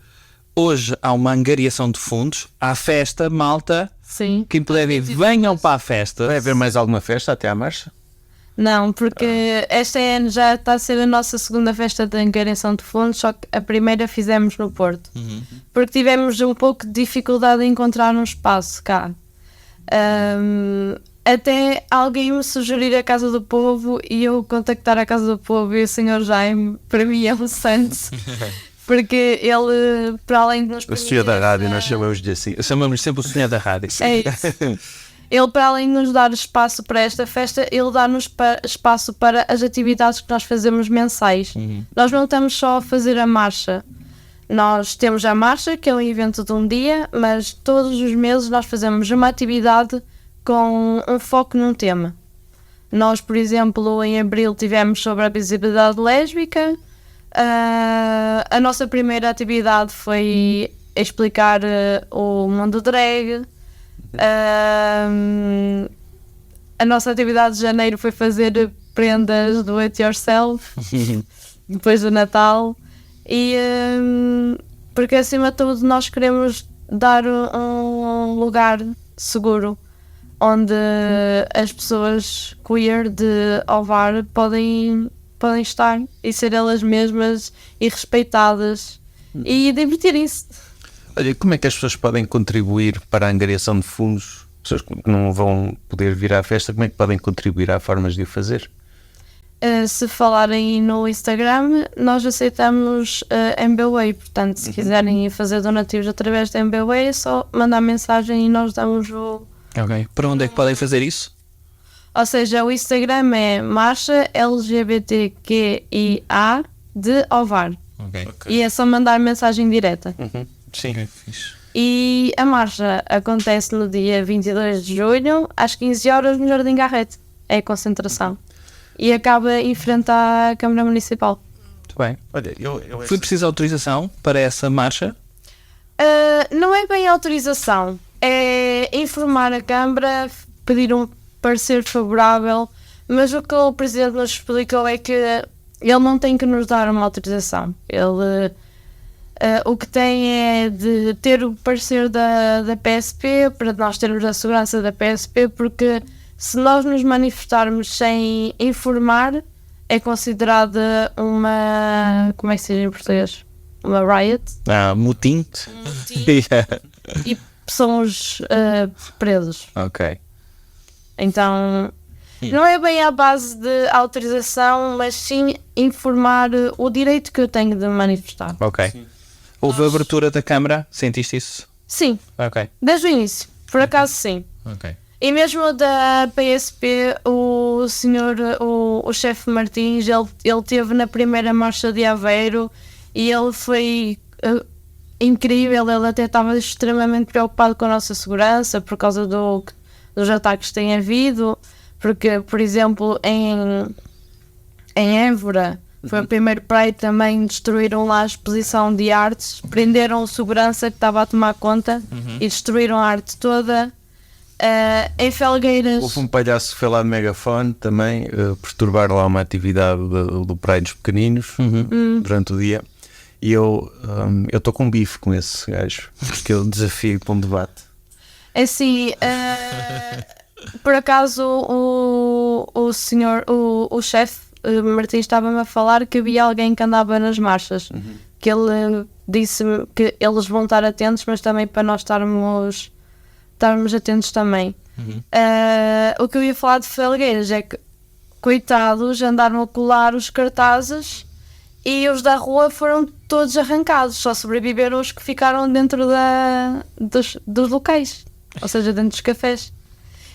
hoje há uma angariação de fundos, há festa, malta. Sim. Quem puder ir, venham para a festa. Vai haver mais alguma festa até à marcha? Não, porque este ano já está a ser a nossa segunda festa de angariação de fundos, só que a primeira fizemos no Porto. Porque tivemos um pouco de dificuldade em encontrar um espaço cá. Até alguém me sugerir a Casa do Povo e eu contactar a Casa do Povo, e o Sr. Jaime, para mim é um santo. Porque ele, para além de nos O senhor da rádio, nós chamamos-lhe assim. Chamamos sempre o senhor da rádio. É isso. Ele, para além de nos dar espaço para esta festa, ele dá-nos espaço para as atividades que nós fazemos mensais. Nós não estamos só a fazer a marcha. Nós temos a marcha, que é um evento de um dia, mas todos os meses nós fazemos uma atividade com um foco num tema. Nós, por exemplo, em abril tivemos sobre a visibilidade lésbica. A nossa primeira atividade foi explicar o mundo drag. A nossa atividade de janeiro foi fazer prendas do it yourself depois do Natal, e porque acima de tudo nós queremos dar um lugar seguro onde as pessoas queer de Ovar podem estar e ser elas mesmas e respeitadas e divertirem-se. Olha, como é que as pessoas podem contribuir para a angariação de fundos? Pessoas que não vão poder vir à festa, como é que podem contribuir? Há formas de o fazer? Se falarem no Instagram, nós aceitamos MBWay, portanto, se quiserem fazer donativos através da MBWay, é só mandar mensagem e nós damos o... Ok. Para onde é que podem fazer isso? Ou seja, o Instagram é marcha LGBTQIA de Ovar. Ok. E é só mandar mensagem direta. Sim. Okay, fixe. E a marcha acontece no dia 22 de junho, às 15 horas, no Jardim Garrete. É a concentração. E acaba em frente à Câmara Municipal. Muito bem. Olha, Foi preciso autorização para essa marcha? Não é bem autorização. É informar a Câmara, pedir um parecer favorável, mas o que o Presidente nos explicou é que ele não tem que nos dar uma autorização. Ele... o que tem é de ter o parecer da PSP, para nós termos a segurança da PSP, porque se nós nos manifestarmos sem informar, é considerada uma... como é que se diz em português? Uma riot. Mutim? E somos presos. Ok. Então, não é bem à base de autorização, mas sim informar o direito que eu tenho de manifestar. Ok. Sim. Houve abertura da Câmara? Sentiste isso? Sim. Ok. Desde o início. Por acaso, sim. Ok. E mesmo da PSP, o senhor, o chefe Martins, ele teve na primeira marcha de Aveiro e ele foi incrível. Ele até estava extremamente preocupado com a nossa segurança por causa dos ataques que têm havido. Porque, por exemplo, em Évora, foi o primeiro Pride também, destruíram lá a exposição de artes, prenderam o segurança que estava a tomar conta e destruíram a arte toda. Em Felgueiras... Houve um palhaço que foi lá de megafone também, perturbar lá uma atividade do Pride dos Pequeninos durante o dia. E eu estou com bife com esse gajo, porque eu desafio para um debate. É assim... por acaso o senhor, o chefe Martins estava-me a falar que havia alguém que andava nas marchas, que ele disse-me que eles vão estar atentos, mas também para nós estarmos atentos também. O que eu ia falar de Felgueiras é que, coitados, andaram a colar os cartazes e os da rua foram todos arrancados, só sobreviveram os que ficaram dentro dos locais, ou seja, dentro dos cafés.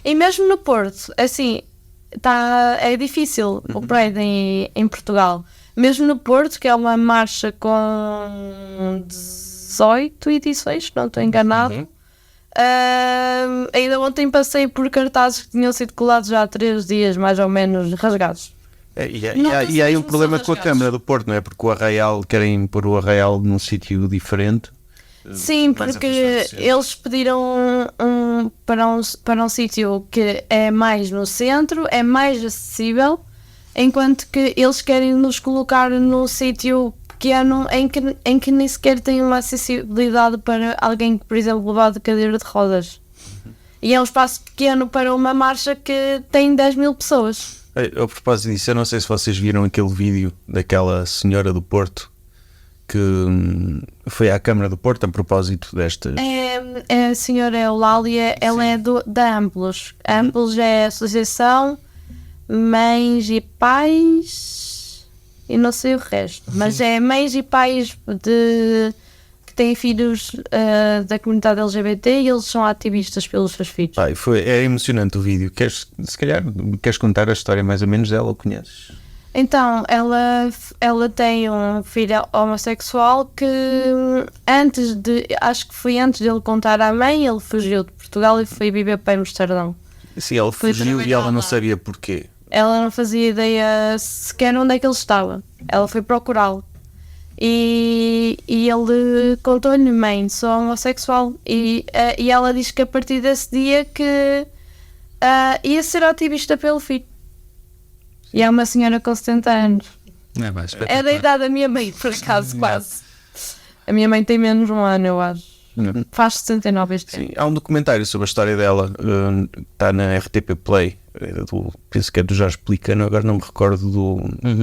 E mesmo no Porto, assim, é difícil o Pride em Portugal. Mesmo no Porto, que é uma marcha com 18 edições, se não estou enganado. Ainda ontem passei por cartazes que tinham sido colados já há 3 dias, mais ou menos, rasgados. E há aí um problema com a Câmara do Porto, não é? Porque o Arraial, querem pôr o Arraial num sítio diferente. Sim, porque eles pediram para um sítio que é mais no centro, é mais acessível, enquanto que eles querem nos colocar num sítio pequeno em que nem sequer tem uma acessibilidade para alguém que, por exemplo, leva de cadeira de rodas. E é um espaço pequeno para uma marcha que tem 10 mil pessoas. A propósito disso, eu não sei se vocês viram aquele vídeo daquela senhora do Porto que foi à Câmara do Porto a propósito destas. A senhora Eulália, ela é da Amplos. A Amplos é a Associação Mães e Pais e não sei o resto, mas é mães e pais que têm filhos da comunidade LGBT e eles são ativistas pelos seus filhos. É emocionante o vídeo. Se calhar queres contar a história mais ou menos dela, ou conheces? Então, ela tem um filho homossexual que acho que foi antes dele contar à mãe, ele fugiu de Portugal e foi viver para Amsterdão. Sim, ele fugiu e ela não sabia porquê. Ela não fazia ideia sequer onde é que ele estava. Ela foi procurá-lo. E ele contou-lhe, mãe, sou homossexual. E ela diz que a partir desse dia que ia ser ativista pelo filho. E é uma senhora com 70 anos. É da idade da minha mãe, por acaso, quase. A minha mãe tem menos um ano, eu acho. Faz 69 este ano. Há um documentário sobre a história dela, está na RTP Play, penso que é do Jorge Pelicano, agora não me recordo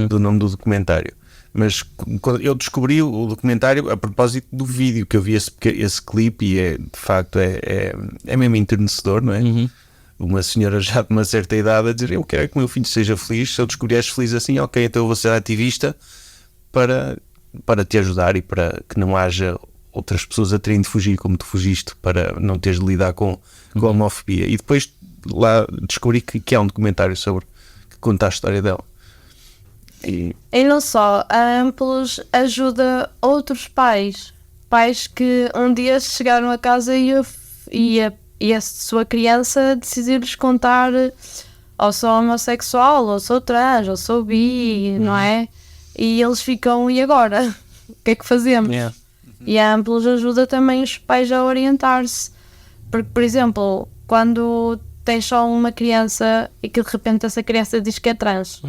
do nome do documentário. Mas quando eu descobri o documentário a propósito do vídeo, que eu vi esse clipe e de facto é mesmo enternecedor, não é? Uma senhora já de uma certa idade a dizer: eu quero que o meu filho seja feliz, se eu descobrir feliz assim, ok, então eu vou ser ativista para te ajudar e para que não haja outras pessoas a terem de fugir como tu fugiste, para não teres de lidar com a homofobia. E depois lá descobri que há um documentário que conta a história dela. E não só, a Amplos ajuda outros pais que um dia chegaram a casa e a sua criança decidiu-lhes contar: ou sou homossexual, ou sou trans, ou sou bi, não é? E eles ficam: e agora? O que é que fazemos? E a Amplos ajuda também os pais a orientar-se. Porque, por exemplo, quando tens só uma criança e que de repente essa criança diz que é trans,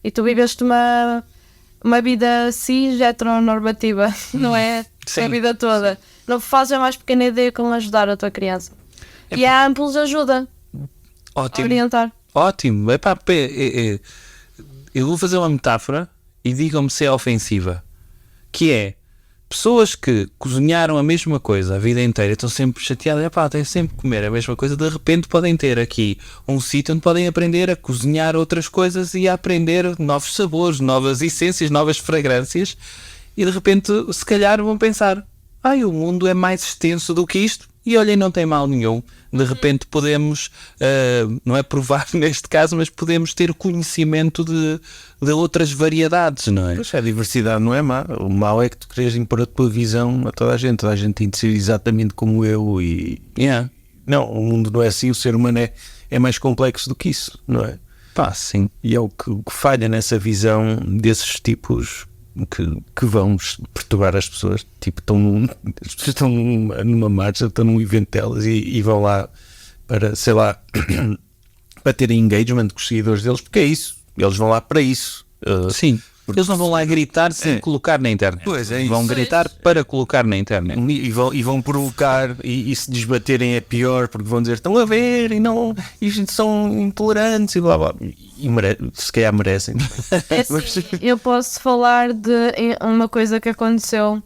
e tu viveste uma vida cis heteronormativa, não é? Sim. A vida toda. Não fazes a mais pequena ideia como ajudar a tua criança. E a Amplos ajuda a orientar. Ótimo. Eu vou fazer uma metáfora e digam-me se é ofensiva. Que é: pessoas que cozinharam a mesma coisa a vida inteira, estão sempre chateadas, têm sempre que comer a mesma coisa, de repente podem ter aqui um sítio onde podem aprender a cozinhar outras coisas e a aprender novos sabores, novas essências, novas fragrâncias, e de repente se calhar vão pensar: o mundo é mais extenso do que isto, e olhem, não tem mal nenhum. De repente podemos, não é provar neste caso, mas podemos ter conhecimento de outras variedades, não é? Pois, a diversidade não é má. O mau é que tu queres impor a tua visão a toda a gente tem de ser exatamente como eu e... Não, o mundo não é assim, o ser humano é mais complexo do que isso, não é? Sim. E é o que falha nessa visão desses tipos que vão perturbar as pessoas. Tipo, as pessoas estão numa marcha, estão num evento delas e vão lá para, sei lá, para terem engagement com os seguidores deles, porque é isso, eles vão lá para isso. Sim, eles não vão lá gritar sem colocar na internet. Pois é, vão gritar para colocar na internet. E vão provocar, e se desbaterem é pior, porque vão dizer: estão a ver, e são intolerantes e blá blá. E se calhar merecem. Eu posso falar de uma coisa que aconteceu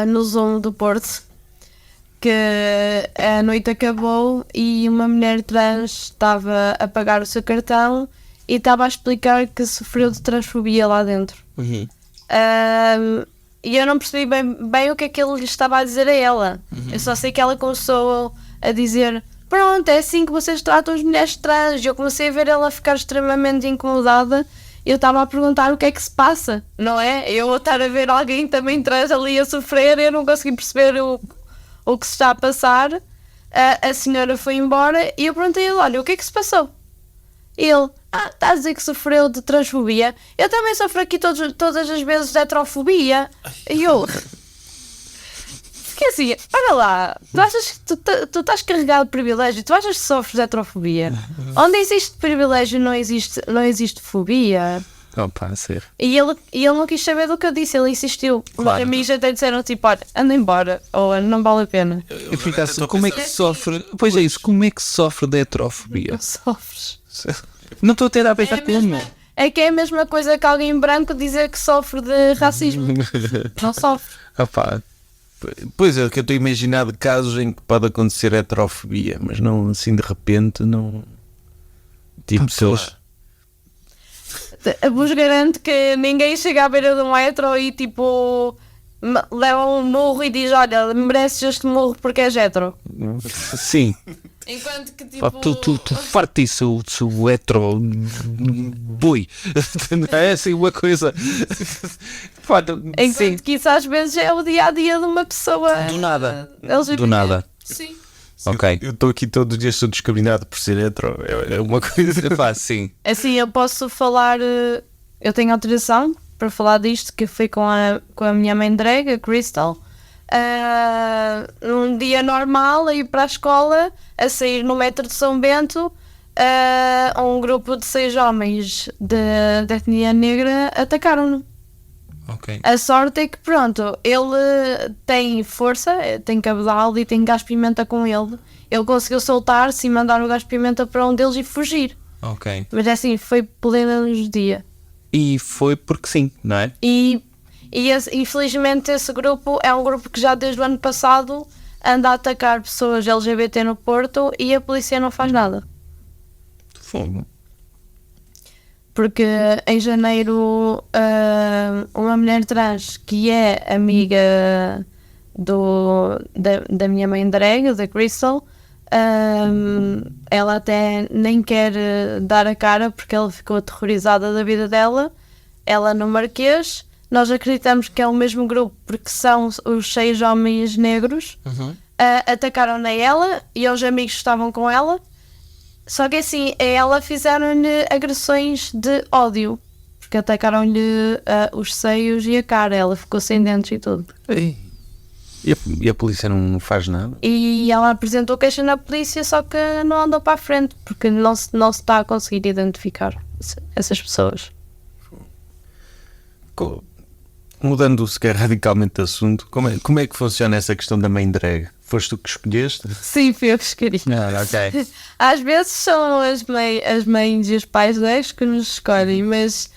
no Zoom do Porto, que a noite acabou e uma mulher trans estava a pagar o seu cartão e estava a explicar que sofreu de transfobia lá dentro. E eu não percebi bem o que é que ele lhe estava a dizer a ela. Eu só sei que ela começou a dizer: pronto, é assim que vocês tratam as mulheres trans. E eu comecei a ver ela ficar extremamente incomodada. Eu estava a perguntar o que é que se passa, não é? Eu estar a ver alguém também trans ali a sofrer, eu não consegui perceber o que se está a passar. A senhora foi embora e eu perguntei-lhe: olha, o que é que se passou? Ele: está a dizer que sofreu de transfobia. Eu também sofro aqui todas as vezes de heterofobia. E eu... Porque assim, olha lá, tu achas que tu estás carregado de privilégio? Tu achas que sofres de heterofobia? Onde existe privilégio não existe fobia. Opa, sério. E ele não quis saber do que eu disse, ele insistiu. Claro. Os amigos até disseram tipo: olha, anda embora, ou não vale a pena. Eu fico assim, como é que se sofre? Pois é isso, como é que se sofre de heterofobia? Não sofres. Não estou a ter a pensar como. É que é a mesma coisa que alguém branco dizer que sofre de racismo. Não sofre. Opa, pois é, que eu estou a imaginar de casos em que pode acontecer heterofobia, mas não assim de repente, não. Tipo, pessoas. Vos garanto que ninguém chega à beira de um hetero e tipo leva um murro e diz: olha, mereces este murro porque és hetero. Sim. Enquanto que tipo... Pá, tu fartiste o hetero boi. Não é assim uma coisa. Pá, enquanto que isso às vezes é o dia-a-dia de uma pessoa. Do nada. LGBT. Do nada. Sim. Ok. Eu estou aqui todos os dias, sou discriminado por ser hetero. É uma coisa. Pá, sim. Assim, eu posso falar. Eu tenho autorização para falar disto, que foi com a minha mãe drag, a Crystal. Num dia normal, a ir para a escola, a sair no metro de São Bento, um grupo de 6 homens de etnia negra atacaram-no. Okay. A sorte é que, pronto, ele tem força, tem cabedal e tem gás-pimenta com ele. Ele conseguiu soltar-se e mandar o gás-pimenta para um deles e fugir. Ok. Mas é assim, foi plena luz do dia. E foi porque sim, não é? E infelizmente esse grupo é um grupo que já desde o ano passado anda a atacar pessoas LGBT no Porto e a polícia não faz nada. Fogo. Porque em janeiro uma mulher trans que é amiga da minha mãe drag, da Crystal, ela até nem quer dar a cara porque ela ficou aterrorizada da vida dela. Ela no Marquês, nós acreditamos que é o mesmo grupo porque são os 6 homens negros. Atacaram-na ela e os amigos que estavam com ela. Só que assim, a ela fizeram-lhe agressões de ódio, porque atacaram-lhe os seios e a cara, ela ficou sem dentes e tudo. E a polícia não faz nada? E ela apresentou queixa na polícia, só que não andou para a frente, porque não se está a conseguir identificar essas pessoas. Mudando sequer radicalmente de assunto, como é que funciona essa questão da mãe drag? Foste tu que escolheste? Sim, fui eu que escolhi. Ok. Às vezes são as mães e os pais drags que nos escolhem, mas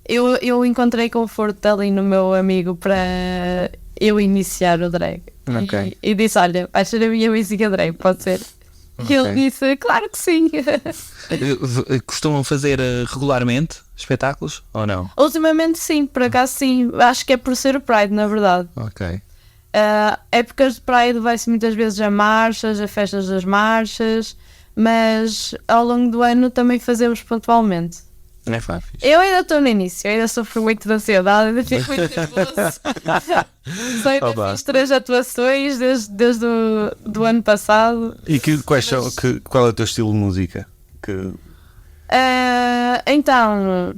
eu encontrei conforto ali no meu amigo para eu iniciar o drag. Ok. E disse: olha, vais ser a minha música drag, pode ser? E ele disse: claro que sim. Costumam fazer regularmente espetáculos ou não? Ultimamente sim, por acaso sim. Acho que é por ser o Pride, na verdade. Ok. Épocas de Pride vai-se muitas vezes a marchas, a festas das marchas, mas ao longo do ano também fazemos pontualmente. Não é fácil. Eu ainda estou no início, eu ainda sofro muito de ansiedade, ainda fico muito nervoso. Só ainda fiz 3 atuações desde o ano passado. E qual é o teu estilo de música? Então,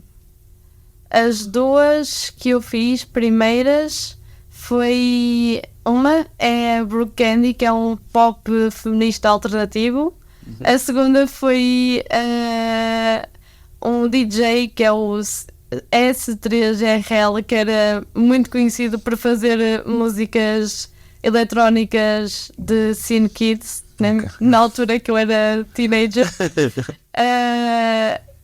as 2 que eu fiz primeiras foi... Uma é a Brooke Candy, que é um pop feminista alternativo. A segunda foi um DJ que é o S3RL, que era muito conhecido por fazer músicas eletrónicas de Scene Kids, né? Na altura que eu era teenager.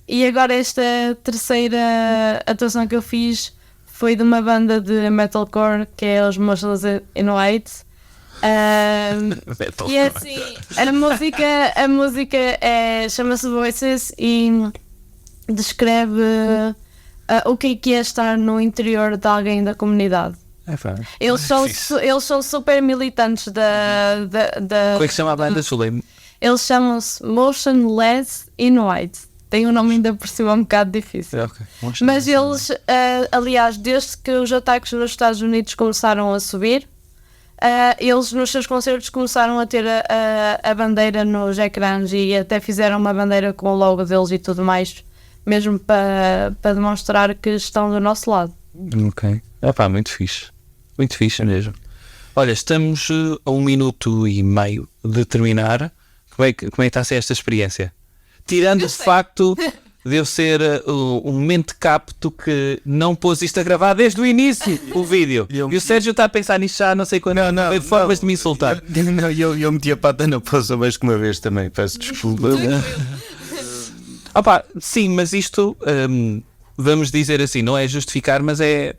E agora esta terceira atuação que eu fiz foi de uma banda de metalcore que é os Motionless in White, E assim, a música chama-se Voices e descreve o que é estar no interior de alguém da comunidade. Eles são super militantes da Como é que se chama a banda, Sulem? Eles chamam-se Motionless in White. Tem um nome ainda por cima um bocado difícil. Okay. Mas eles, aliás, desde que os ataques nos Estados Unidos começaram a subir, eles nos seus concertos começaram a ter a bandeira nos ecrãs e até fizeram uma bandeira com o logo deles e tudo mais, mesmo para demonstrar que estão do nosso lado. Ok. Muito fixe mesmo. Olha, estamos a 1 minuto e meio de terminar. Como é que está a ser esta experiência? Tirando o facto de eu ser um mente capto que não pôs isto a gravar desde o início, o vídeo. E o Sérgio está a pensar nisso já não sei quando. Não, formas de me insultar. Eu meti a pata na poça mais que uma vez também, peço desculpa. Sim, mas isto, vamos dizer assim, não é justificar, mas é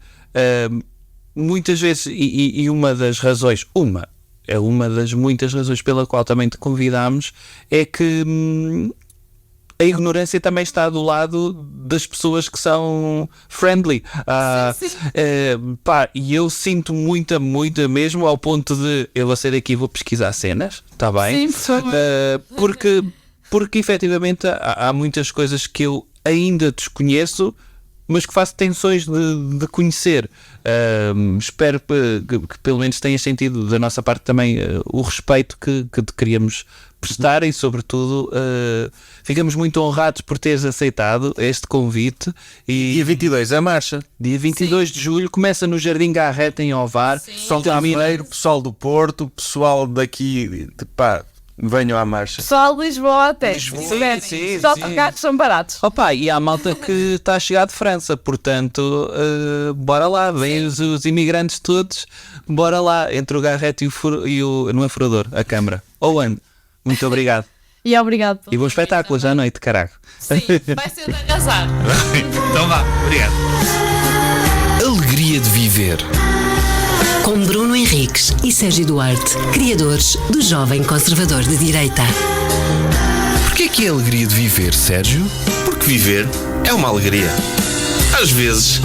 muitas vezes, e uma das razões, uma das muitas razões pela qual também te convidámos, é que a ignorância também está do lado das pessoas que são friendly. E eu sinto muita mesmo, ao ponto de eu vou sair daqui e vou pesquisar cenas, está bem? Sim, por favor. Porque efetivamente há muitas coisas que eu ainda desconheço, mas que faço tensões de conhecer. Espero que pelo menos tenhas sentido da nossa parte também o respeito que te queríamos prestar e, sobretudo, ficamos muito honrados por teres aceitado este convite. E dia 22, a marcha. Dia 22 de julho, começa no Jardim Garreta, em Ovar. Pessoal do Aveiro, pessoal do Porto, pessoal daqui, venham à marcha. Pessoal de Lisboa até. Sim. Os autocarros são baratos. E há a malta que está a chegar de França, portanto, bora lá, vêm os imigrantes todos, bora lá, entre o Garreta e o não é furador, a Câmara. Owen, muito obrigado. E obrigado. E bom espetáculo já à noite, caraca. Sim, vai ser de arrasar. Então vá, obrigado. Alegria de viver. Com Bruno Henriques e Sérgio Duarte, criadores do Jovem Conservador de Direita. Porquê que é alegria de viver, Sérgio? Porque viver é uma alegria. Às vezes.